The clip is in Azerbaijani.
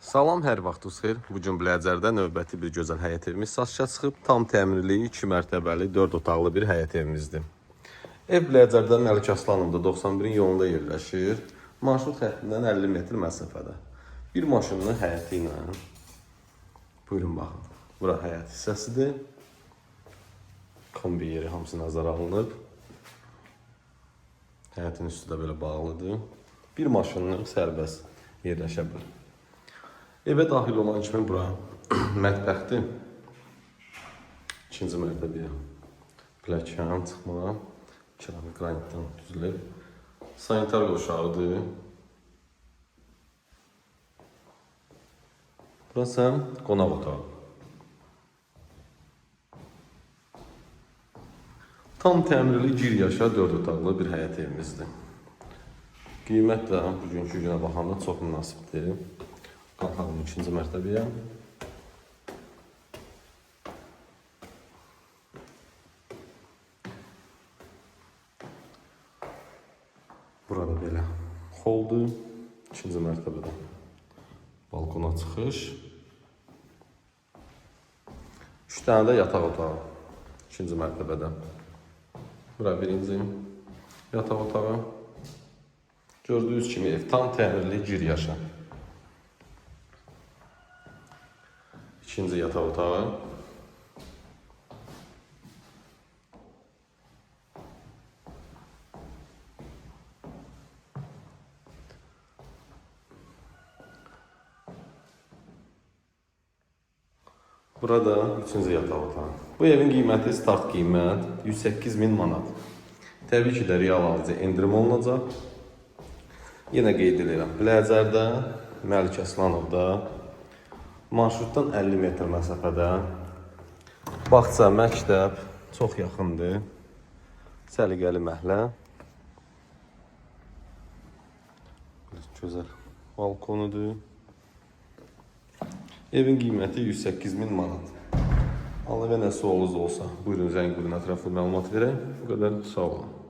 Salam, hər vaxtınız xeyir. Bugün Biləcərdə növbəti bir gözəl həyət evimiz satışa çıxıb. Tam təmirli, 2 mərtəbəli, 4 otaqlı bir həyət evimizdir. Ev Biləcərdə Məlik Aslanımda 91-in yolunda yerləşir. Marşrut xəttindən 50 metr məsafədə. Bir maşınlı həyəti ilə. Buyurun baxın. Bura həyət hissəsidir. Kombi yeri hamısı nəzərə alınıb. Həyətin üstü də belə bağlıdır. Bir maşınlı sərbəst yerləşə bilər. Evə daxil olan kimi bura mətbəxdir. İkinci mərtəbəyə pilləkən çıxma, keramik qranitdən düzülür. Sanitar qoşağıdır. Burası qonaq otağı. Tam təmirli gir yaşa 4 otaqlı bir həyət evimizdir. Qiymət də bugünkü günə baxanda çox münasibdir. Qalxalım ikinci mərtəbəyə. Burada belə holdur. İkinci mərtəbədə balkona çıxış. 3 dənə də yataq otağı. İkinci mərtəbədə. Bura birinci yataq otağı. Gördüyünüz kimi ev tam təmirli gir yaşa. İkinci yataq otağı. Burada üçüncü yataq otağı. Bu evin qiyməti start qiymət 108.000 manat. Təbii ki də real alıcı endirim olunacaq. Yenə qeyd edirəm. Biləcərdə, Məlik Aslanovda marşrutdan 50 metr məsafədə bağça, məktəb çox yaxındır. Səliqəli məhəllə. Gözəl balkonudur. Evin qiyməti 108.000 manat. Allah və nəsə olursa olsa, buyurun zəng vurun, ətraflı məlumat verək. Bu qədər, sağ olun.